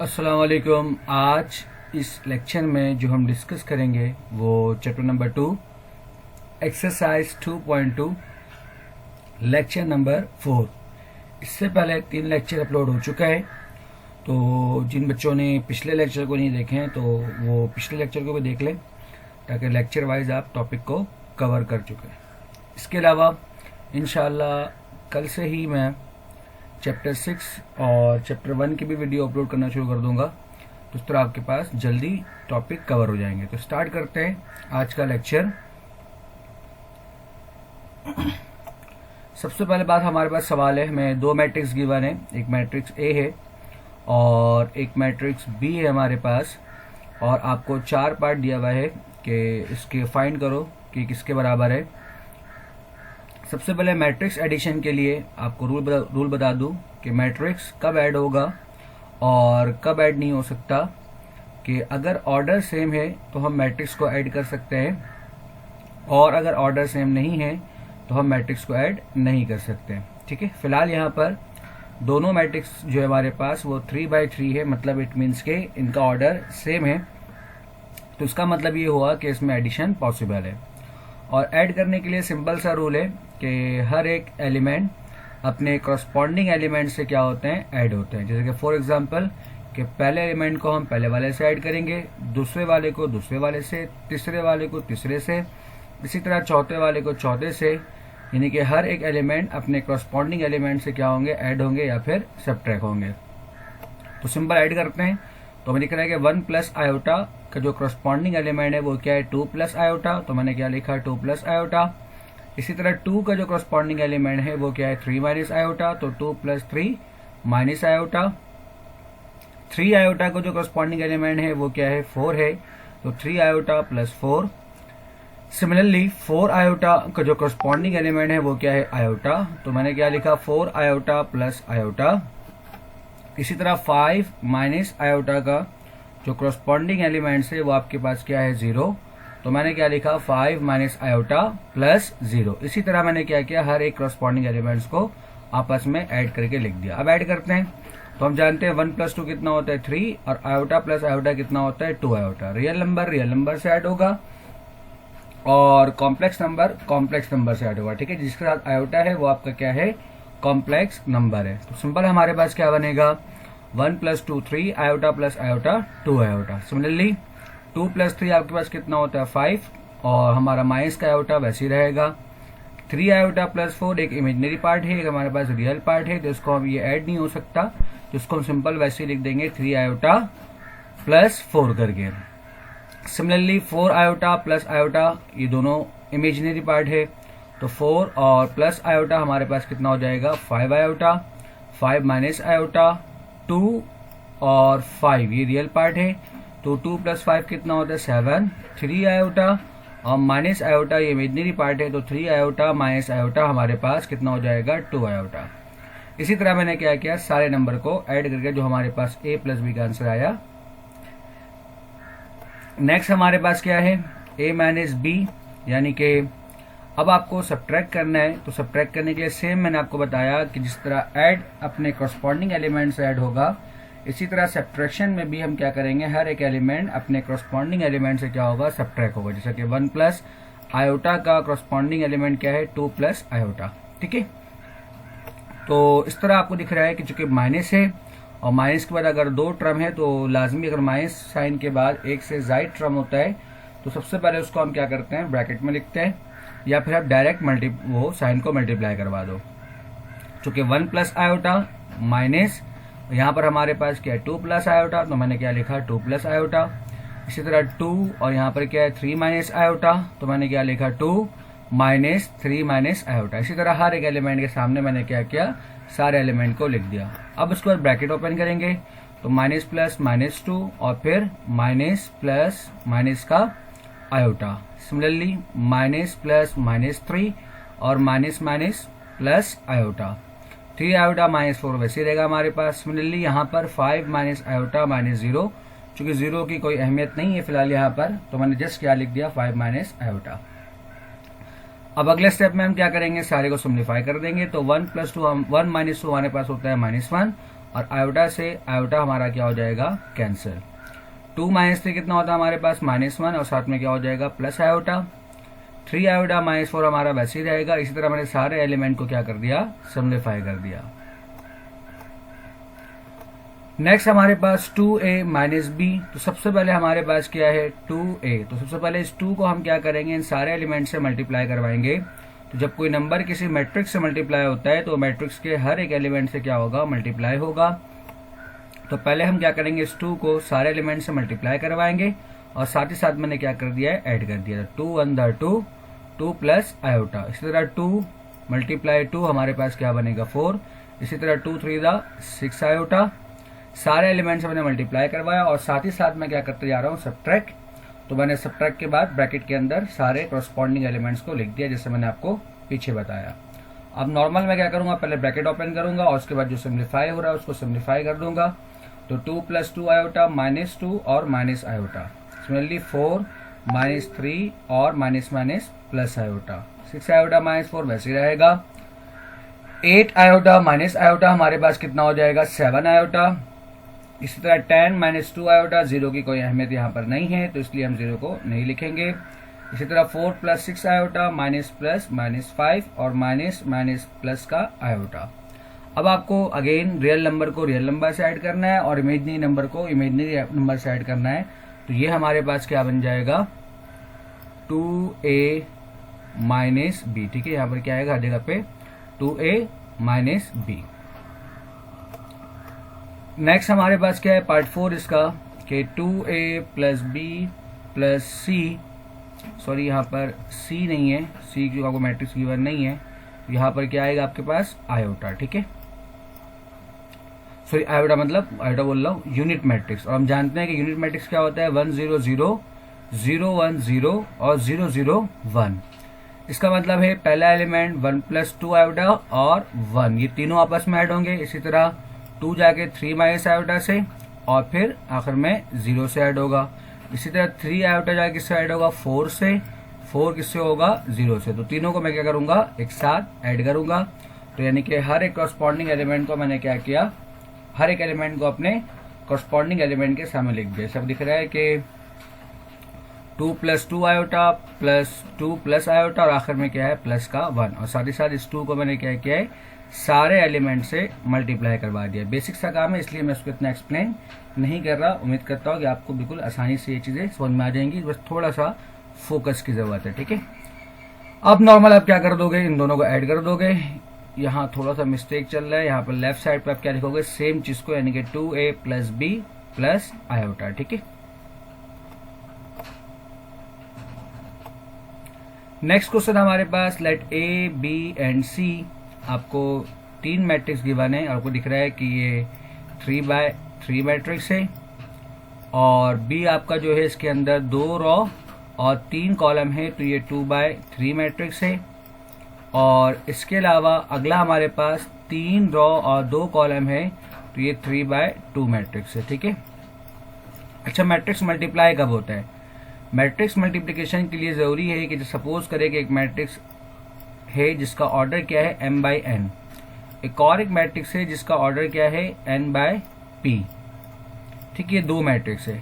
अस्सलाम वालेकुम। आज इस लेक्चर में जो हम डिस्कस करेंगे वो chapter number 2 exercise 2.2 lecture number 4। इससे पहले 3 लेक्चर अपलोड हो चुका है, तो जिन बच्चों ने पिछले लेक्चर को नहीं देखे हैं तो वो पिछले लेक्चर को भी देख लें ताकि लेक्चर वाइज आप टॉपिक को कवर कर चुके हैं। इसके अलावा इंशाल्लाह कल से ही मैं चैप्टर 6 और चैप्टर 1 की भी वीडियो अपलोड करना शुरू कर दूंगा, तो इस तरह आपके पास जल्दी टॉपिक कवर हो जाएंगे। तो स्टार्ट करते हैं आज का लेक्चर। सबसे पहले बात, हमारे पास सवाल है, हमें 2 मैट्रिक्स गिवन है, एक मैट्रिक्स ए है और एक मैट्रिक्स बी है हमारे पास, और आपको 4 पार्ट दिया हुआ है कि इसके फाइंड करो कि किसके बराबर है। सबसे पहले मैट्रिक्स एडिशन के लिए आपको रूल बता दूं कि मैट्रिक्स कब ऐड होगा और कब ऐड नहीं हो सकता। कि अगर ऑर्डर सेम है तो हम मैट्रिक्स को ऐड कर सकते हैं, और अगर ऑर्डर सेम नहीं है तो हम मैट्रिक्स को ऐड नहीं कर सकते। ठीक है, फिलहाल यहाँ पर दोनों मैट्रिक्स जो है हमारे पास वो 3/3 है, मतलब इट मीन्स के इनका ऑर्डर सेम है, तो इसका मतलब ये हुआ कि इसमें एडिशन पॉसिबल है। और ऐड करने के लिए सिंपल सा रूल है कि हर एक एलिमेंट अपने करस्पॉन्डिंग एलिमेंट से क्या होते हैं, ऐड होते हैं। जैसे कि फॉर एग्जांपल कि पहले एलिमेंट को हम पहले वाले से ऐड करेंगे, दूसरे वाले को दूसरे वाले से, तीसरे वाले को तीसरे से, इसी तरह चौथे वाले को चौथे से, यानी कि हर एक एलिमेंट अपने करस्पॉन्डिंग एलिमेंट से क्या होंगे, ऐड होंगे या फिर सबट्रैक्ट होंगे। तो सिंपल ऐड करते हैं, तो हमें दिख रहा है कि 1 प्लस आयोटा का जो करस्पॉन्डिंग एलिमेंट है वो क्या है, 2 प्लस आयोटा, तो मैंने क्या लिखा, 2 प्लस आयोटा। इसी तरह 2 का जो करस्पॉन्डिंग एलिमेंट है वो क्या है, 3 माइनस आयोटा, तो 2 प्लस 3 माइनस आयोटा। 3 आयोटा का जो करस्पॉन्डिंग एलिमेंट है वो क्या है, 4 है, तो 3 आयोटा प्लस 4। सिमिलरली 4 आयोटा का जो करस्पॉन्डिंग एलिमेंट है वो क्या है, आयोटा, तो मैंने क्या लिखा, 4 आयोटा प्लस आयोटा। इसी तरह 5 माइनस आयोटा का जो करस्पॉन्डिंग एलिमेंट्स है वो आपके पास क्या है, 0, तो मैंने क्या लिखा, 5 माइनस आयोटा प्लस 0। इसी तरह मैंने क्या किया, हर एक करस्पॉन्डिंग एलिमेंट्स को आपस में ऐड करके लिख दिया। अब ऐड करते हैं, तो हम जानते हैं 1 प्लस 2 कितना होता है, 3, और आयोटा प्लस आयोटा कितना होता है, 2 आयोटा। रियल नंबर से ऐड होगा और कॉम्प्लेक्स नंबर से ऐड होगा। ठीक है, जिसके साथ आयोटा है वो आपका क्या है, कॉम्प्लेक्स नंबर है। तो सिंपल हमारे पास क्या बनेगा, 1 plus 2 3 iota plus iota 2 iota. Similarly 2 plus 3 आपके पास कितना होता है, 5, और हमारा माइनस का आयोटा वैसे ही रहेगा। 3 आयोटा प्लस 4 एक इमेजिनरी पार्ट है, एक हमारे पास रियल पार्ट है, तो इसको हम ये ऐड नहीं हो सकता, तो इसको हम सिंपल वैसे ही लिख देंगे 3 आयोटा प्लस 4 करके। सिमिलरली 4 आयोटा प्लस आयोटा ये दोनों इमेजिनरी पार्ट है, तो 4 और प्लस आयोटा हमारे पास कितना हो जाएगा, 5 आयोटा, 5 माइनस आयोटा, 2 और 5 ये रियल पार्ट है, तो 2 प्लस 5 कितना होता है, 7, 3 आयोटा और माइनस आयोटा ये इमेजिनरी पार्ट है, तो 3 आयोटा माइनस आयोटा हमारे पास कितना हो जाएगा, 2 आयोटा। इसी तरह मैंने क्या किया, सारे नंबर को ऐड करके जो हमारे पास a प्लस बी का आंसर आया। नेक्स्ट हमारे पास क्या है, a माइनस बी, यानी कि अब आपको सब्ट्रैक्ट करना है। तो सब्ट्रैक्ट करने के लिए सेम मैंने आपको बताया कि जिस तरह ऐड अपने करस्पॉन्डिंग एलिमेंट से ऐड होगा, इसी तरह सब्ट्रैक्शन में भी हम क्या करेंगे, हर एक एलिमेंट अपने करस्पॉन्डिंग एलिमेंट से क्या होगा, सब्ट्रैक्ट होगा। जैसा कि 1 प्लस आयोटा का करस्पॉन्डिंग एलिमेंट क्या है, 2 प्लस आयोटा। ठीक है, तो इस तरह आपको दिख रहा है कि चूंकि माइनस है और माइनस के बाद अगर 2 टर्म है तो लाजमी अगर माइनस साइन के बाद एक से ज्यादा टर्म होता है तो सबसे पहले उसको हम क्या करते हैं, ब्रैकेट में लिखते हैं, या फिर आप डायरेक्ट वो साइन को मल्टीप्लाई करवा दो। चूंकि 1 प्लस आयोटा माइनस, यहाँ पर हमारे पास क्या है, 2 प्लस आयोटा, तो मैंने क्या लिखा, 2 प्लस आयोटा। इसी तरह 2 और यहाँ पर क्या है, 3 माइनस आयोटा, तो मैंने क्या लिखा, 2 माइनस 3 माइनस आयोटा। इसी तरह हर एक एलिमेंट के सामने मैंने क्या किया, सारे एलिमेंट को लिख दिया। अब उसके बाद ब्रैकेट ओपन करेंगे, तो माइनस प्लस माइनस 2 और फिर माइनस प्लस माइनस का iota. Similarly minus plus minus 3 और minus minus plus iota. 3 iota minus 4 वैसे रहेगा हमारे पास। सिमिलरली यहाँ पर 5 माइनस आयोटा माइनस 0, चूंकि 0 की कोई अहमियत नहीं है फिलहाल यहाँ पर, तो मैंने जस्ट क्या लिख दिया, 5 माइनस आयोटा। अब अगले स्टेप में हम क्या करेंगे, सारे को सिम्प्लीफाई कर देंगे, तो 1 प्लस 2 1 माइनस 2 हमारे पास होता है -1, और आयोटा से आयोटा हमारा क्या हो जाएगा, कैंसिल। 2 - 3 कितना होता है हमारे पास, -1, और साथ में क्या हो जाएगा, प्लस आयोटा। 3 आयोटा -4 हमारा वैसे ही रहेगा। इसी तरह मैंने सारे एलिमेंट को क्या कर दिया, सिम्प्लीफाई कर दिया। नेक्स्ट हमारे पास 2a - b। तो सबसे पहले हमारे पास क्या है, 2a। तो सबसे पहले इस 2 को हम क्या करेंगे, इन सारे एलिमेंट से मल्टीप्लाई करवाएंगे। तो जब कोई नंबर किसी मैट्रिक्स से मल्टीप्लाई होता है तो मैट्रिक्स के हर एक एलिमेंट से क्या होगा, मल्टीप्लाई होगा। तो पहले हम क्या करेंगे, इस 2 को सारे एलिमेंट से मल्टीप्लाई करवाएंगे और साथ ही साथ मैंने क्या कर दिया है, ऐड कर दिया। 2 × 1 = 2 प्लस आयोटा। इसी तरह 2 × 2 हमारे पास क्या बनेगा, 4। इसी तरह 2 × 3 = 6 आयोटा। सारे एलिमेंट से मैंने मल्टीप्लाई करवाया और साथ ही साथ मैं क्या करते जा रहा हूँ, सब्ट्रैक्ट। तो मैंने सब्ट्रैक्ट के बाद ब्रैकेट के अंदर सारे कॉरस्पॉन्डिंग एलिमेंट्स को लिख दिया, जैसे मैंने आपको पीछे बताया। अब नॉर्मल मैं क्या करूंगा, पहले ब्रैकेट ओपन करूंगा और उसके बाद जो सिम्प्लीफाई हो रहा है उसको सिम्प्लीफाई कर दूंगा। तो 2 + 2 आयोटा -2 और माइनस आयोटा। सिमिलरली 4 - 3 और माइनस प्लस आयोटा। 6 आयोटा -4 वैसे ही रहेगा। 8 आयोटा माइनस आयोटा हमारे पास कितना हो जाएगा, 7 आयोटा। इसी तरह 10 - 2 आयोटा, 0 की कोई अहमियत यहाँ पर नहीं है तो इसलिए हम 0 को नहीं लिखेंगे। इसी तरह 4 + 6 आयोटा, -+ -5 और माइनस प्लस का आयोटा। अब आपको अगेन रियल नंबर को रियल नंबर से ऐड करना है और इमेजनरी नंबर को इमेजनरी नंबर से ऐड करना है। तो ये हमारे पास क्या बन जाएगा, 2a - b। ठीक है, यहाँ पर क्या आएगा, हर जगह पे 2a - b। नेक्स्ट हमारे पास क्या है, पार्ट 4 इसका, कि 2a + b + c। सॉरी, यहाँ पर c नहीं है, c क्योंकि आपको मैट्रिक्स गिवन नहीं है। यहाँ पर क्या आएगा आपके पास, आयोटा। ठीक है, सॉरी आयोटा मतलब आयोटा बोल रहा हूँ, यूनिट मैट्रिक्स। और हम जानते हैं कि यूनिट मैट्रिक्स क्या होता है, 1 0 0 0 1 0 और 0 0 1। इसका मतलब है पहला एलिमेंट 1 + 2 आयोटा और 1, ये तीनों आपस में ऐड होंगे। इसी तरह 2 जाके 3 - आयोटा से और फिर आखिर में 0 से ऐड होगा। इसी तरह 3 आयोटा जाके किससे ऐड होगा, 4 से। 4 किससे होगा, 0 से। तो तीनों को मैं क्या करूंगा, एक साथ ऐड करूंगा। तो यानी कि हर एक कॉरस्पॉन्डिंग एलिमेंट को मैंने क्या किया, हर एक एलिमेंट को अपने कॉरस्पॉन्डिंग एलिमेंट के सामने लिख दिया। सब दिख रहा है कि 2 + 2 आयोटा +2 प्लस आयोटा और आखिर में क्या है, प्लस का 1। और साथ ही साथ इस 2 को मैंने क्या किया है, सारे एलिमेंट से मल्टीप्लाई करवा दिया। बेसिक सा काम है, इसलिए मैं उसको इतना एक्सप्लेन नहीं कर रहा। उम्मीद करता हूँ कि आपको बिल्कुल आसानी से ये चीजें समझ में आ जाएंगी, बस थोड़ा सा फोकस की जरूरत है। ठीक है, अब नॉर्मल आप क्या कर दोगे, इन दोनों को ऐड कर दोगे। यहाँ थोड़ा सा मिस्टेक चल रहा है, यहाँ पर लेफ्ट साइड पे आप क्या लिखोगे, सेम चीज को, यानी कि 2a + b + आयोटा। ठीक है, नेक्स्ट क्वेश्चन हमारे पास, let a, b and c। आपको 3 मैट्रिक्स गिवन है, आपको दिख रहा है कि ये 3/3 मैट्रिक्स है और b आपका जो है इसके अंदर 2 रो और 3 कॉलम है, तो ये 2/3 मैट्रिक्स है। और इसके अलावा अगला हमारे पास 3 रो और 2 कॉलम है, तो ये 3/2 मैट्रिक्स है। ठीक है, अच्छा मैट्रिक्स मल्टीप्लाई कब होता है, मैट्रिक्स मल्टीप्लिकेशन के लिए जरूरी है कि सपोज करें कि एक मैट्रिक्स है जिसका ऑर्डर क्या है, m/n। एक और एक मैट्रिक्स है जिसका ऑर्डर क्या है, n/p। ठीक है, 2 मैट्रिक्स है।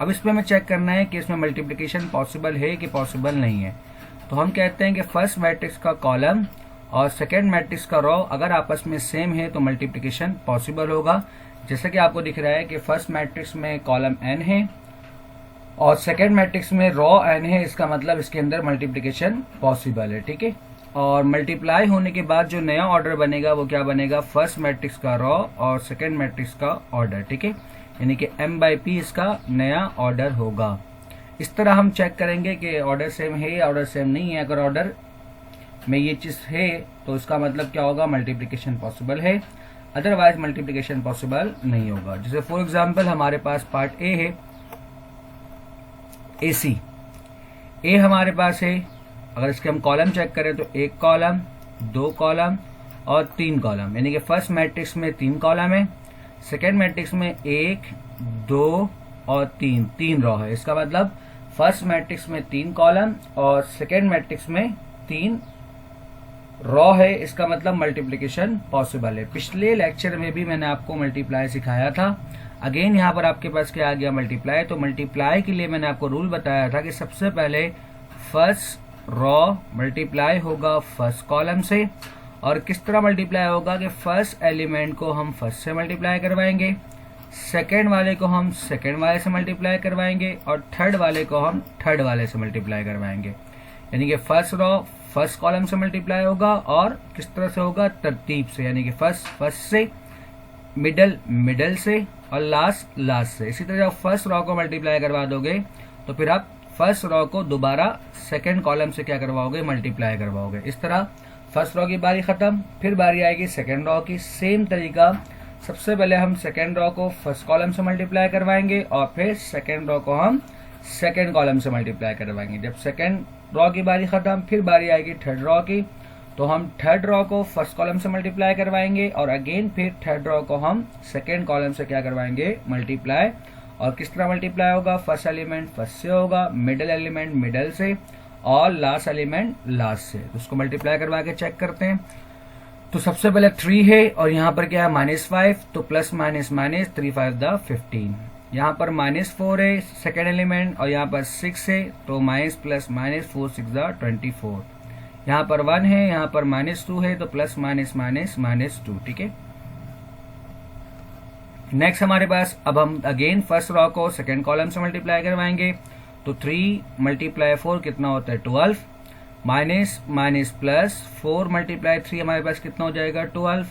अब इसमें हमें चेक करना है कि इसमें मल्टीप्लिकेशन पॉसिबल है कि पॉसिबल नहीं है। तो हम कहते हैं कि फर्स्ट मैट्रिक्स का कॉलम और सेकेंड मैट्रिक्स का रो अगर आपस में सेम है तो मल्टीप्लिकेशन पॉसिबल होगा। जैसे कि आपको दिख रहा है कि फर्स्ट मैट्रिक्स में कॉलम n है और सेकेंड मैट्रिक्स में रो n है, इसका मतलब इसके अंदर मल्टीप्लिकेशन पॉसिबल है। ठीक है, और मल्टीप्लाई होने के बाद जो नया ऑर्डर बनेगा वो क्या बनेगा, फर्स्ट मैट्रिक्स का रो और सेकेंड मैट्रिक्स का ऑर्डर। ठीक है, यानी कि m/p इसका नया ऑर्डर होगा। इस तरह हम चेक करेंगे कि ऑर्डर सेम है या ऑर्डर सेम नहीं है। अगर ऑर्डर में ये चीज है तो इसका मतलब क्या होगा, मल्टीप्लिकेशन पॉसिबल है, अदरवाइज मल्टीप्लिकेशन पॉसिबल नहीं होगा। जैसे फॉर एग्जांपल हमारे पास पार्ट ए है, AC। ए हमारे पास है, अगर इसके हम कॉलम चेक करें तो 1 कॉलम 2 कॉलम और 3 कॉलम, यानी कि फर्स्ट मैट्रिक्स में 3 कॉलम है, सेकेंड मैट्रिक्स में 1 2 और 3 रो है। इसका मतलब फर्स्ट मैट्रिक्स में 3 कॉलम और सेकेंड मैट्रिक्स में 3 रॉ है, इसका मतलब मल्टीप्लिकेशन पॉसिबल है। पिछले लेक्चर में भी मैंने आपको मल्टीप्लाई सिखाया था। अगेन यहाँ पर आपके पास क्या आ गया, मल्टीप्लाई। तो मल्टीप्लाई के लिए मैंने आपको रूल बताया था कि सबसे पहले फर्स्ट रॉ मल्टीप्लाई होगा फर्स्ट कॉलम से, और किस तरह मल्टीप्लाई होगा कि फर्स्ट एलिमेंट को हम फर्स्ट से मल्टीप्लाई करवाएंगे, सेकेंड वाले को हम सेकेंड वाले से मल्टीप्लाई करवाएंगे, और थर्ड वाले को हम थर्ड वाले से मल्टीप्लाई करवाएंगे। यानी कि फर्स्ट रॉ फर्स्ट कॉलम से मल्टीप्लाई होगा, और किस तरह से होगा, तरतीब से, यानी कि फर्स्ट से, मिडल से, और लास्ट से। इसी तरह जब फर्स्ट रॉ को मल्टीप्लाई करवा दोगे तो फिर आप फर्स्ट रॉ को दोबारा सेकेंड कॉलम से क्या करवाओगे, मल्टीप्लाई करवाओगे। इस तरह फर्स्ट रॉ की बारी खत्म, फिर बारी आएगी सेकेंड रॉ की। सेम तरीका, सबसे पहले हम सेकेंड रॉ को फर्स्ट कॉलम से मल्टीप्लाई करवाएंगे, और फिर सेकेंड रॉ को हम सेकेंड कॉलम से मल्टीप्लाई करवाएंगे। जब सेकेंड रॉ की बारी खत्म, फिर बारी आएगी थर्ड रॉ की, तो हम थर्ड रॉ को फर्स्ट कॉलम से मल्टीप्लाई करवाएंगे, और अगेन फिर थर्ड रॉ को हम सेकेंड कॉलम से क्या करवाएंगे, मल्टीप्लाई। और किस तरह मल्टीप्लाई होगा, फर्स्ट एलिमेंट फर्स्ट से होगा, मिडिल एलिमेंट मिडल से, और लास्ट एलिमेंट लास्ट से। तो उसको मल्टीप्लाई करवा के चेक करते हैं। तो सबसे पहले 3 है, और यहाँ पर क्या है, -5, तो प्लस माइनस माइनस 3 5 द 15। यहाँ पर -4 है सेकेंड एलिमेंट, और यहाँ पर 6 है, तो माइनस प्लस माइनस 4 6 द 24। यहाँ पर 1 है, यहाँ पर -2 है, तो प्लस माइनस माइनस -2। ठीक है। नेक्स्ट हमारे पास, अब हम अगेन फर्स्ट रॉ को सेकेंड कॉलम से मल्टीप्लाई करवाएंगे। तो 3 × 4 कितना होता है, 12, माइनस माइनस प्लस 4 × 3 हमारे पास कितना हो जाएगा, 12,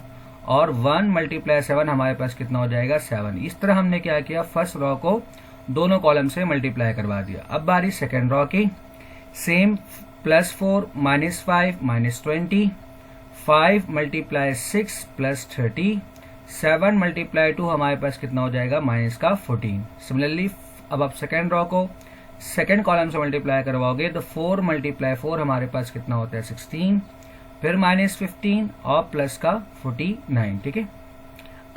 और 1 × 7 हमारे पास कितना हो जाएगा, 7। इस तरह हमने क्या किया, फर्स्ट रॉ को दोनों कॉलम से मल्टीप्लाई करवा दिया। अब बारी सेकेंड रॉ की। सेम, +4 -5 -20, 5 × 6 +30, 7 × 2 हमारे पास कितना हो जाएगा, -14। सिमिलरली अब आप सेकेंड रॉ को सेकेंड कॉलम से मल्टीप्लाई करवाओगे, तो 4 × 4 हमारे पास कितना होता है, 16, फिर -15 और प्लस का 49। ठीक है।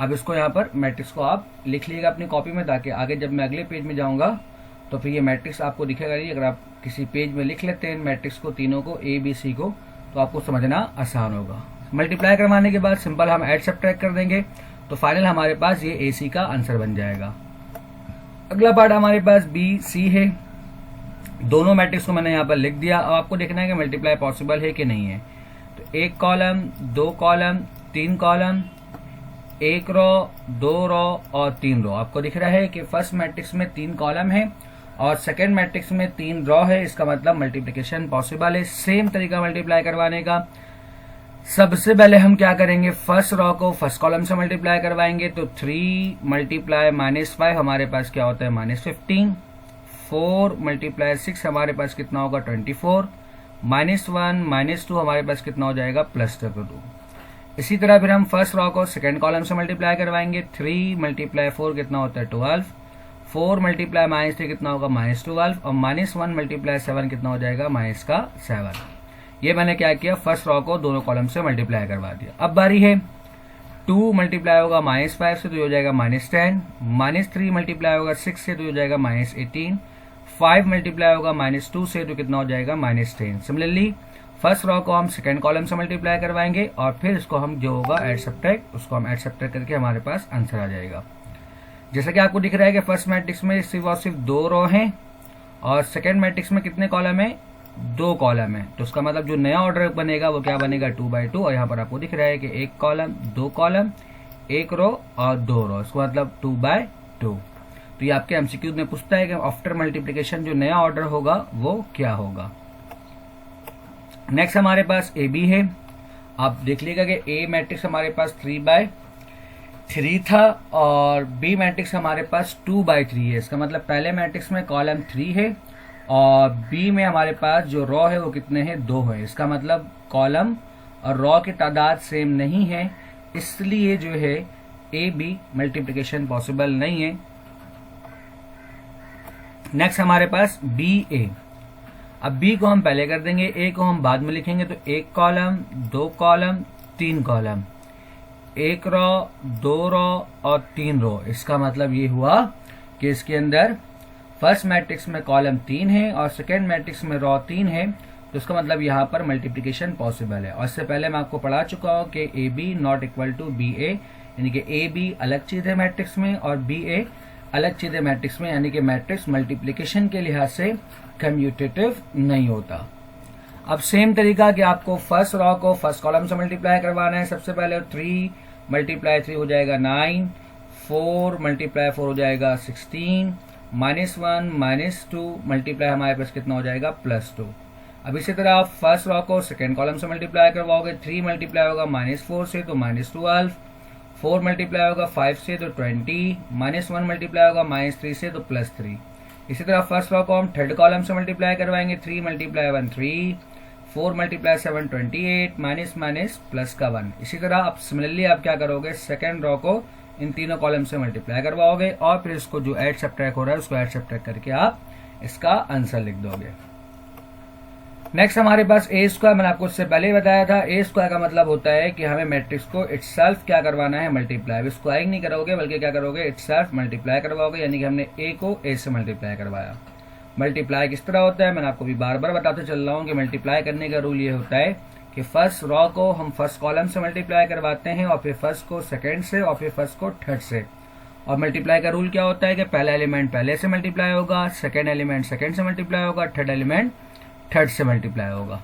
अब इसको यहाँ पर मैट्रिक्स को आप लिख लीजिएगा अपनी कॉपी में, ताकि आगे जब मैं अगले पेज में जाऊंगा तो फिर ये मैट्रिक्स आपको दिखेगा नहीं। अगर आप किसी पेज में लिख लेते हैं मैट्रिक्स को, तीनों को, ABC को, तो आपको समझना आसान होगा। मल्टीप्लाई करवाने के बाद सिंपल हम ऐड सब्ट्रैक्ट कर देंगे, तो फाइनल हमारे पास ये AC का आंसर बन जाएगा। अगला पार्ट हमारे पास BC है। दोनों मैट्रिक्स को मैंने यहाँ पर लिख दिया। अब आपको देखना है कि मल्टीप्लाई पॉसिबल है कि नहीं है। तो 1 column, 2 column, 3 column, 1 raw, 2 raw और 3 रॉ। आपको दिख रहा है कि फर्स्ट मैट्रिक्स में 3 कॉलम है और सेकेंड मैट्रिक्स में 3 रॉ है। इसका मतलब मल्टीप्लिकेशन पॉसिबल है। सेम तरीका मल्टीप्लाई करवाने का। सबसे पहले हम क्या करेंगे, फर्स्ट रॉ को फर्स्ट कॉलम से मल्टीप्लाई करवाएंगे। तो 3 × -5 हमारे पास क्या होता है, -15, 4 × 6 हमारे पास कितना होगा, 24, -1 -2 हमारे पास कितना हो जाएगा, +32। इसी तरह फिर हम फर्स्ट रॉ को सेकेंड कॉलम से मल्टीप्लाई करवाएंगे। 3 × 4 कितना होता है, 12, 4 × -3 कितना होगा, -12, और -1 × 7 कितना हो जाएगा, -7। ये मैंने क्या किया, फर्स्ट रॉ को दोनों कॉलम से मल्टीप्लाई करवा दिया। अब बारी है 2 मल्टीप्लाई होगा -5 से, तो हो जाएगा -10, -3 मल्टीप्लाई होगा 6 से, तो हो जाएगा -18, 5 मल्टीप्लाई होगा -2 से, तो कितना हो जाएगा, -10। सिमिलरली फर्स्ट रॉ को हम सेकेंड कॉलम से मल्टीप्लाई करवाएंगे और फिर इसको हम जो होगा ऐड सब्ट्रैक्ट, उसको हम ऐड सब्ट्रैक्ट करके हमारे पास आंसर आ जाएगा। जैसा कि आपको दिख रहा है कि फर्स्ट मैट्रिक्स में सिर्फ और सिर्फ 2 रॉ हैं और सेकेंड मैट्रिक्स में कितने कॉलम है, 2 कॉलम है। तो उसका मतलब जो नया ऑर्डर बनेगा वो क्या बनेगा, 2/2। और यहाँ पर आपको दिख रहा है कि 1 कॉलम, 2 कॉलम, 1 रो और 2 रो, इसका मतलब 2/2। तो ये आपके एमसीक्यू में पूछता है कि आफ्टर मल्टीप्लिकेशन जो नया ऑर्डर होगा वो क्या होगा। नेक्स्ट हमारे पास AB है। आप देख लीजिएगा कि A मैट्रिक्स हमारे पास 3/3 था और B मैट्रिक्स हमारे पास 2/3 है। इसका मतलब पहले मैट्रिक्स में कॉलम 3 है और B में हमारे पास जो रॉ है वो कितने हैं, 2 है। इसका मतलब कॉलम और रॉ की तादाद सेम नहीं है, इसलिए जो है AB मल्टीप्लिकेशन पॉसिबल नहीं है। नेक्स्ट हमारे पास BA। अब B को हम पहले कर देंगे, A को हम बाद में लिखेंगे। तो 1 column, 2 column, 3 column, 1 raw, 2 raw और 3 रॉ। इसका मतलब ये हुआ कि इसके अंदर फर्स्ट मैट्रिक्स में कॉलम 3 है और सेकेंड मैट्रिक्स में रॉ 3 है, तो इसका मतलब यहाँ पर मल्टीप्लिकेशन पॉसिबल है। और इससे पहले मैं आपको पढ़ा चुका हूँ कि A B not equal to B A, यानी कि ए बी अलग चीज है मैट्रिक्स में और बी ए अलग चीज है मैट्रिक्स में, यानी कि मैट्रिक्स मल्टीप्लिकेशन के लिहाज से कम्यूटेटिव नहीं होता। अब सेम तरीका कि आपको फर्स्ट रॉ को फर्स्ट कॉलम से मल्टीप्लाई करवाना है। सबसे पहले 3 मल्टीप्लाई 3 हो जाएगा 9, 4 मल्टीप्लाई 4 हो जाएगा 16, -1 -2 मल्टीप्लाई हमारे पास कितना हो जाएगा +2। अब इसी तरह आप फर्स्ट रॉ को सेकेंड कॉलम से मल्टीप्लाई करवाओगे। 3 मल्टीप्लाई होगा -4 से तो -12, 4 मल्टीप्लाई होगा 5 से तो 20, -1 मल्टीप्लाई होगा -3 से तो +3। इसी तरह फर्स्ट रॉ को हम थर्ड कॉलम से मल्टीप्लाई करवाएंगे। 3 multiply 1 3, 4 multiply 7 28, minus minus plus का 1। इसी तरह आप सिमिलरली आप क्या करोगे, सेकेंड रॉ को इन तीनों कॉलम से मल्टीप्लाई करवाओगे और फिर इसको जो ऐड सब्ट्रैक्ट हो रहा है उसको ऐड सब्ट्रैक्ट करके आप इसका आंसर लिख दोगे। नेक्स्ट हमारे पास ए स्क्वायर, मैंने आपको इससे पहले ही बताया था। ए स्क्वायर का मतलब होता है कि हमें मैट्रिक्स को इटसेल्फ क्या करवाना है, मल्टीप्लाई। स्क्वायरिंग नहीं करोगे बल्कि क्या करोगे, इटसेल्फ मल्टीप्लाई करवाओगे, यानी कि हमने ए को ए से मल्टीप्लाई करवाया। मल्टीप्लाई किस तरह होता है, मैंने आपको भी बार बार बताते चल रहा हूँ कि मल्टीप्लाई करने का रूल ये होता है कि फर्स्ट रॉ को हम फर्स्ट कॉलम से मल्टीप्लाई करवाते हैं और फिर फर्स्ट को सेकंड से और फिर फर्स्ट को थर्ड से। और मल्टीप्लाई का रूल क्या होता है कि पहला एलिमेंट पहले से मल्टीप्लाई होगा, सेकंड एलिमेंट सेकंड से मल्टीप्लाई होगा, थर्ड एलिमेंट थर्ड से मल्टीप्लाई होगा।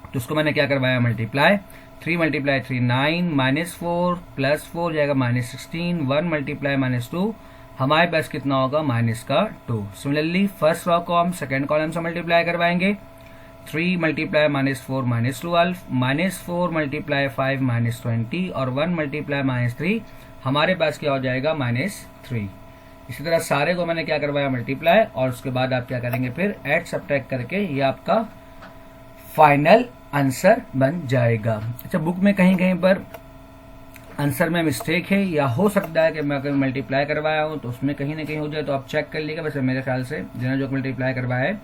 तो उसको मैंने क्या करवाया, मल्टीप्लाई। 3 मल्टीप्लाई 3 9, -4 +4 जाएगा -16, 1 मल्टीप्लाई -2 हमारे पास कितना होगा, -2। सिमिलरली फर्स्ट रॉ को हम सेकंड कॉलम से मल्टीप्लाई करवाएंगे। 3 मल्टीप्लाई -4 -12, -4 मल्टीप्लाई 5 -20 और 1 मल्टीप्लाई -3 हमारे पास क्या हो जाएगा, -3। इसी तरह सारे को मैंने क्या करवाया, मल्टीप्लाई, और उसके बाद आप क्या करेंगे, फिर ऐड सब्ट्रैक्ट करके ये आपका फाइनल आंसर बन जाएगा। अच्छा, बुक में कहीं कहीं पर आंसर में मिस्टेक है या हो सकता है कि मैं अगर मल्टीप्लाई करवाया हूं तो उसमें कहीं ना कहीं हो जाए, तो आप चेक कर लीजिएगा। वैसे मेरे ख्याल से जिन्होंने जो मल्टीप्लाई करवाया है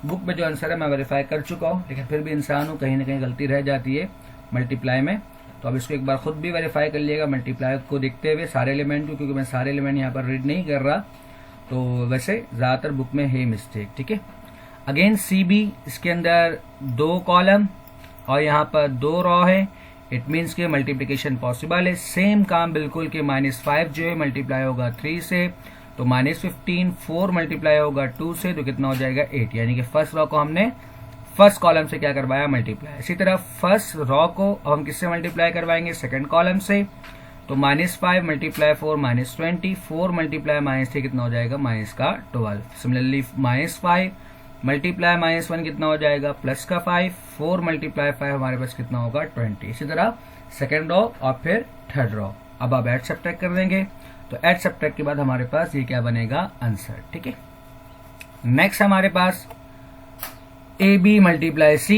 बुक में जो आंसर है मैं वेरीफाई कर चुका हूँ, लेकिन फिर भी इंसान हूँ, कहीं ना कहीं गलती रह जाती है मल्टीप्लाई में। तो अब इसको एक बार खुद भी वेरीफाई कर लिएगा मल्टीप्लाई को देखते हुए सारे एलिमेंट को, क्योंकि मैं सारे एलिमेंट यहाँ पर रीड नहीं कर रहा, तो वैसे ज्यादातर बुक में है मिस्टेक। ठीक है, अगेन CB, इसके अंदर 2 कॉलम और यहाँ पर 2 रॉ है। इट मीन्स के मल्टीप्लिकेशन पॉसिबल है। सेम काम बिल्कुल के -5 जो है मल्टीप्लाई होगा 3 से तो -15, 4 मल्टीप्लाई होगा 2 से तो कितना हो जाएगा 8, यानी कि फर्स्ट रॉ को हमने फर्स्ट कॉलम से क्या करवाया, मल्टीप्लाई। इसी तरह फर्स्ट रॉ को हम किससे मल्टीप्लाई करवाएंगे, सेकंड कॉलम से। तो -5 मल्टीप्लाई 4 -20, 4 मल्टीप्लाई -3 कितना हो जाएगा, -12। सिमिलरली -5 मल्टीप्लाई -1 कितना हो जाएगा, +5, 4 मल्टीप्लाई 5 हमारे पास कितना होगा, 20। इसी तरह सेकेंड रॉ और फिर थर्ड रॉ। अब आप ऐड सब्ट्रैक्ट कर देंगे, तो ऐड सब्ट्रैक्ट के बाद हमारे पास ये क्या बनेगा, आंसर। ठीक है, नेक्स्ट हमारे पास AB मल्टीप्लाई C।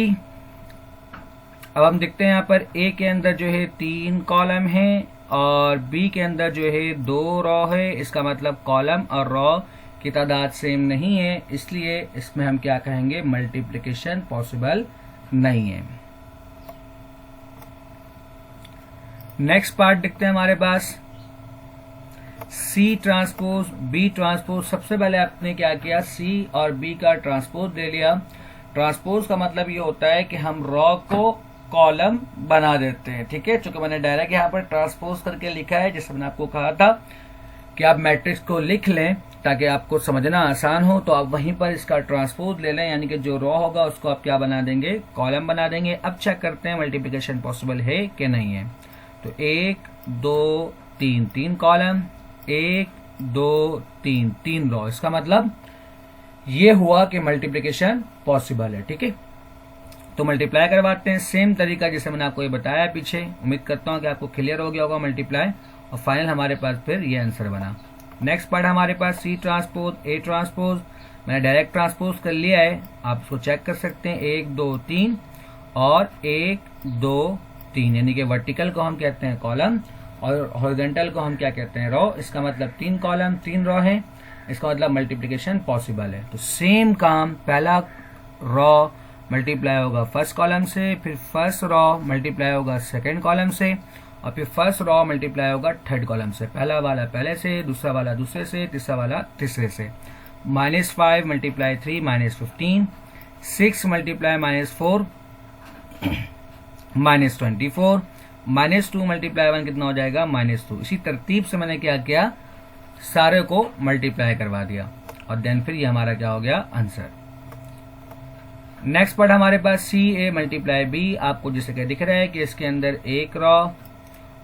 अब हम देखते हैं यहाँ पर A के अंदर जो है 3 कॉलम है और B के अंदर जो है 2 रॉ है। इसका मतलब कॉलम और रॉ की तादाद सेम नहीं है, इसलिए इसमें हम क्या कहेंगे, मल्टीप्लिकेशन पॉसिबल नहीं है। नेक्स्ट पार्ट देखते हैं हमारे पास C ट्रांसपोज B ट्रांसपोज। सबसे पहले आपने क्या किया, C और B का ट्रांसपोज ले लिया। ट्रांसपोज का मतलब ये होता है कि हम रॉ को कॉलम बना देते हैं। ठीक है, चूंकि मैंने डायरेक्ट यहाँ पर ट्रांसपोज करके लिखा है, जैसे मैंने आपको कहा था कि आप मैट्रिक्स को लिख लें ताकि आपको समझना आसान हो, तो आप वहीं पर इसका ट्रांसपोज ले लें, यानी कि जो रॉ होगा उसको आप क्या बना देंगे, कॉलम बना देंगे। अब चेक करते हैं मल्टीप्लिकेशन पॉसिबल है कि नहीं है। तो 1 2 3 3 कॉलम, 1 2 3 3 रॉ। इसका मतलब ये हुआ कि मल्टीप्लिकेशन पॉसिबल है। ठीक है, तो मल्टीप्लाई करवाते हैं सेम तरीका जैसे मैंने आपको ये बताया पीछे। उम्मीद करता हूं कि आपको क्लियर हो गया होगा मल्टीप्लाई, और फाइनल हमारे पास फिर ये आंसर बना। नेक्स्ट पार्ट हमारे पास C ट्रांसपोज A ट्रांसपोज। मैंने डायरेक्ट ट्रांसपोज कर लिया है, आप इसको चेक कर सकते हैं। 1 2 3 और 1 2 3, यानी कि वर्टिकल को हम कहते हैं कॉलम और हॉरिजॉन्टल को हम क्या कहते हैं, रॉ। इसका मतलब 3 कॉलम 3 रॉ है, इसका मतलब मल्टीप्लिकेशन पॉसिबल है। तो सेम काम, पहला रॉ मल्टीप्लाई होगा फर्स्ट कॉलम से, फिर फर्स्ट रॉ मल्टीप्लाई होगा सेकंड कॉलम से, और फिर फर्स्ट रॉ मल्टीप्लाई होगा थर्ड कॉलम से। पहला वाला पहले से, दूसरा वाला दूसरे से, तीसरा वाला तीसरे से। -5 मल्टीप्लाई 3 -15, 6 मल्टीप्लाई -4 -24, -2 मल्टीप्लाई 1 कितना हो जाएगा -2। इसी तरतीब से मैंने क्या किया, सारे को मल्टीप्लाई करवा दिया और देन फिर ये हमारा क्या हो गया, आंसर। नेक्स्ट पार्ट हमारे पास CA मल्टीप्लाई B। आपको जैसे कि दिख रहा है कि इसके अंदर एक रॉ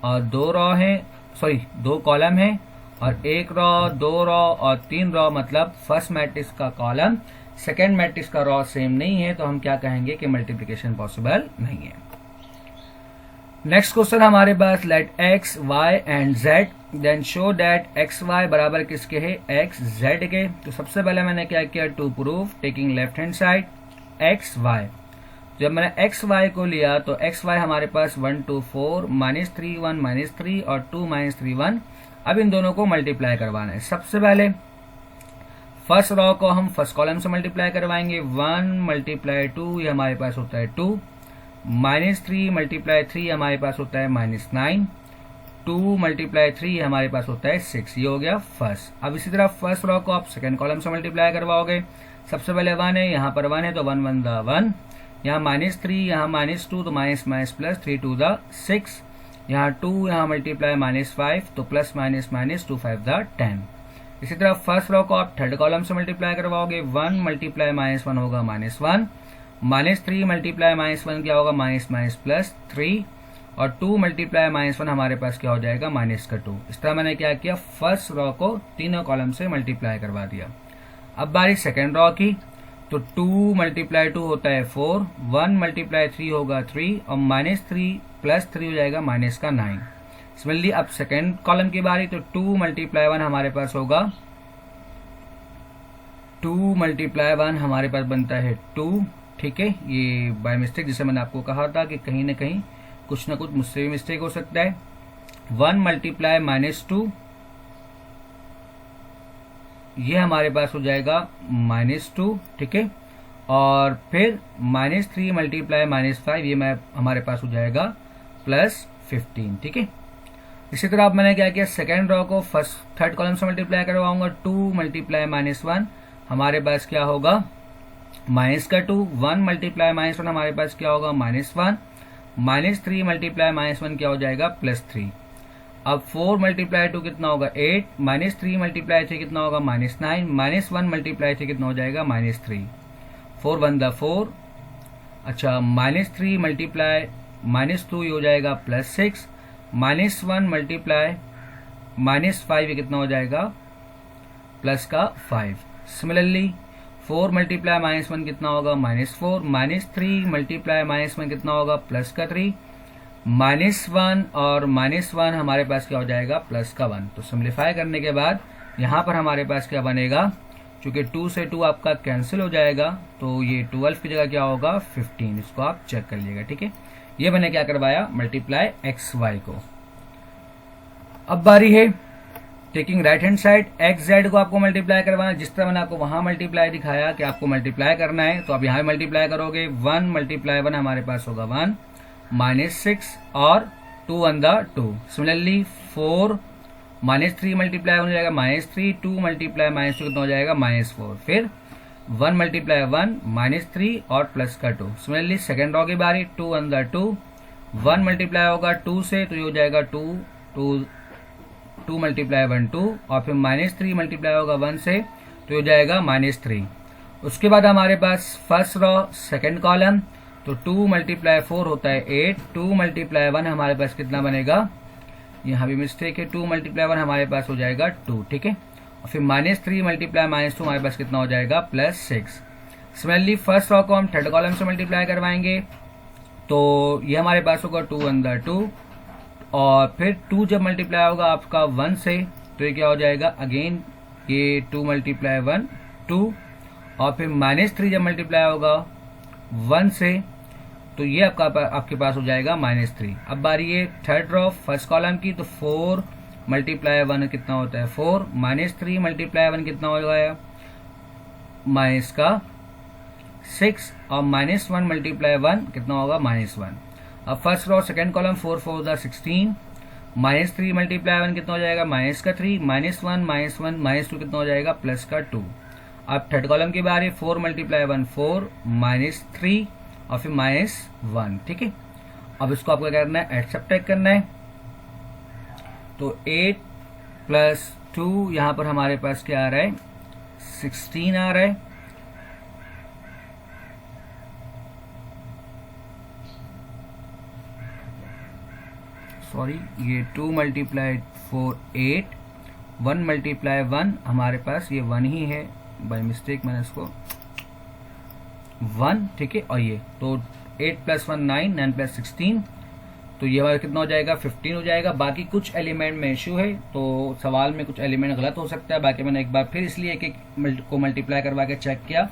और दो रॉ है, सॉरी 2 कॉलम है, और एक रॉ, 2 रॉ और 3 रॉ, मतलब फर्स्ट मैट्रिक्स का कॉलम सेकेंड मैट्रिक्स का रॉ सेम नहीं है, तो हम क्या कहेंगे कि मल्टीप्लिकेशन पॉसिबल नहीं है। नेक्स्ट क्वेश्चन हमारे पास, let x, y and z then show that x, y बराबर किसके है, x, z के। तो सबसे पहले मैंने क्या किया, to prove taking left hand side x, y। जब मैंने x, y को लिया तो x, y हमारे पास 1 2 4 -3 1 -3 और 2 -3 1। अब इन दोनों को मल्टीप्लाई करवाना है। सबसे पहले फर्स्ट रॉ को हम फर्स्ट कॉलम से मल्टीप्लाई करवाएंगे। 1 मल्टीप्लाई 2 ये हमारे पास होता है 2, -3 मल्टीप्लाई 3 हमारे पास होता है -9, 2 मल्टीप्लाई 3 हमारे पास होता है 6। ये हो गया फर्स्ट। अब इसी तरह फर्स्ट रॉ को आप सेकेंड कॉलम से मल्टीप्लाई करवाओगे। सबसे पहले 1 है, यहाँ पर 1 है तो 1 1 द 1, यहाँ -3, यहाँ -2 तो माइनस माइनस प्लस 3 2 द 6, यहाँ 2, यहाँ मल्टीप्लाई -5 तो प्लस माइनस माइनस 2 5 द 10। इसी तरह फर्स्ट रॉ को आप थर्ड कॉलम से मल्टीप्लाई करवाओगे। 1 मल्टीप्लाई -1 होगा -1, -3 मल्टीप्लाई -1 क्या होगा, माइनस माइनस प्लस 3, और 2 मल्टीप्लाई -1 हमारे पास क्या हो जाएगा, -2। इस तरह मैंने क्या किया, फर्स्ट रॉ को तीनों कॉलम से मल्टीप्लाई करवा दिया। अब बारी सेकेंड रॉ की, तो 2 मल्टीप्लाई 2 होता है 4, 1 मल्टीप्लाई 3 होगा 3, और -3 प्लस 3 हो जाएगा -9। सिमिलरली अब सेकेंड कॉलम की बारी, तो 2 मल्टीप्लाई 1 हमारे पास होगा, 2 मल्टीप्लाई 1 हमारे पास बनता है 2। ठीक है, ये बाय मिस्टेक, जिसे मैंने आपको कहा था कि कहीं ना कहीं कुछ ना कुछ मुझसे भी मिस्टेक हो सकता है। 1 मल्टीप्लाई -2 ये हमारे पास हो जाएगा -2। ठीक है, और फिर -3 मल्टीप्लाई -5 ये हमारे पास हो जाएगा +15। ठीक है, इसी तरह अब मैंने क्या किया, सेकेंड रॉ को फर्स्ट थर्ड कॉलम से मल्टीप्लाई करवाऊंगा। 2 मल्टीप्लाई -1 हमारे पास क्या होगा, -2, 1 मल्टीप्लाई -1 हमारे पास क्या होगा, -1, -3 मल्टीप्लाई -1 क्या हो जाएगा, +3। अब 4 मल्टीप्लाई 2 कितना होगा, 8, -3 मल्टीप्लाई 3 कितना होगा, -9, -1 मल्टीप्लाई 3 कितना हो जाएगा, -3, 4 1 द 4। अच्छा, -3 मल्टीप्लाई -2 ये हो जाएगा +6, -1 मल्टीप्लाई -5 ये कितना हो जाएगा, प्लस का 5। सिमिलरली 4 मल्टीप्लाई -1 कितना होगा, -4, -3 मल्टीप्लाई -1 कितना होगा, प्लस का 3, -1 और -1 हमारे पास क्या हो जाएगा, प्लस का 1। तो सिंप्लीफाई करने के बाद यहाँ पर हमारे पास क्या बनेगा, चूंकि 2 से 2 आपका कैंसिल हो जाएगा, तो ये 12 की जगह क्या होगा, 15। इसको आप चेक कर लीजिएगा। ठीक है, ये मैंने क्या करवाया, मल्टीप्लाई x y को। अब बारी है taking right hand side, x z को आपको मल्टीप्लाई करवाना। जिस तरह मैंने आपको वहां मल्टीप्लाई दिखाया कि आपको मल्टीप्लाई करना है, तो आप यहाँ मल्टीप्लाई करोगे। 1 मल्टीप्लाई 1 हमारे पास होगा 1, -6 और 2 1 द 2। सिमिलरली 4 -3 मल्टीप्लाई हो जाएगा -3, 2 मल्टीप्लाई -2 कितना हो जाएगा, -4, फिर 1 मल्टीप्लाई 1 -3 और प्लस का 2। सिमिलरली सेकेंड रॉ की बारी, 2 1 द 2, 1 मल्टीप्लाई होगा 2 से तो ये हो जाएगा 2 मल्टीप्लाई 1 2, और फिर -3 मल्टीप्लाई होगा 1 से तो हो जाएगा -3। उसके बाद हमारे पास फर्स्ट रॉ सेकेंड कॉलम, तो 2 मल्टीप्लाई 4 होता है 8, 2 मल्टीप्लाई 1 हमारे पास कितना बनेगा, यहाँ भी मिस्टेक है, 2 मल्टीप्लाई 1 हमारे पास हो जाएगा 2। ठीक है, और फिर -3 मल्टीप्लाई -2 हमारे पास कितना हो जाएगा, +6। सिमिलरली फर्स्ट रॉ को हम थर्ड कॉलम से मल्टीप्लाई करवाएंगे, तो ये हमारे पास होगा 2 1 द 2, और फिर 2 जब मल्टीप्लाई होगा आपका 1 से तो ये क्या हो जाएगा, अगेन ये 2 मल्टीप्लाई 1 2, और फिर -3 जब मल्टीप्लाई होगा 1 से तो ये आपके पास हो जाएगा -3। अब बारी है थर्ड रॉ फर्स्ट कॉलम की, तो 4 मल्टीप्लाई 1 कितना होता है 4, -3 मल्टीप्लाई 1 कितना हो गया, -6, और -1 मल्टीप्लाई 1 कितना होगा, -1। अब first row second column 4 4 the 16, -3 multiply 1 कितना हो जाएगा, -3, -1 -1 -2 कितना हो जाएगा, +2। अब थर्ड कॉलम की बारी, 4 × 1 4 -3 और फिर -1, ठीक है। अब इसको आपको क्या करना है, सब्ट्रैक्ट करना है। तो 8 + 2 यहां पर हमारे पास क्या आ रहा है, 16 आ रहा है। सॉरी, ये 2 × 4 8, 1 × 1 हमारे पास ये 1 ही है, बाय मिस्टेक मैंने इसको 1, ठीक है। और ये तो 8 + 1 9, 9 + 16, तो ये हमारा कितना हो जाएगा, 15 हो जाएगा। बाकी कुछ एलिमेंट में इशू है, तो सवाल में कुछ एलिमेंट गलत हो सकता है। बाकी मैंने एक बार फिर इसलिए एक को मल्टीप्लाई करवा के चेक किया,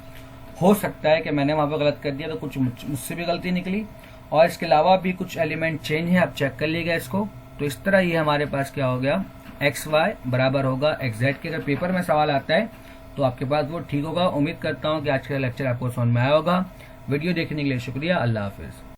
हो सकता है कि मैंने वहां पर गलत कर दिया, तो कुछ मुझसे भी गलती निकली। और इसके अलावा भी कुछ एलिमेंट चेंज है, आप चेक कर लीजिएगा इसको। तो इस तरह ये हमारे पास क्या हो गया, XY बराबर होगा XZ के। अगर पेपर में सवाल आता है तो आपके पास वो ठीक होगा। उम्मीद करता हूँ कि आज का लेक्चर आपको समझ में आया होगा। वीडियो देखने के लिए शुक्रिया। अल्लाह हाफिज।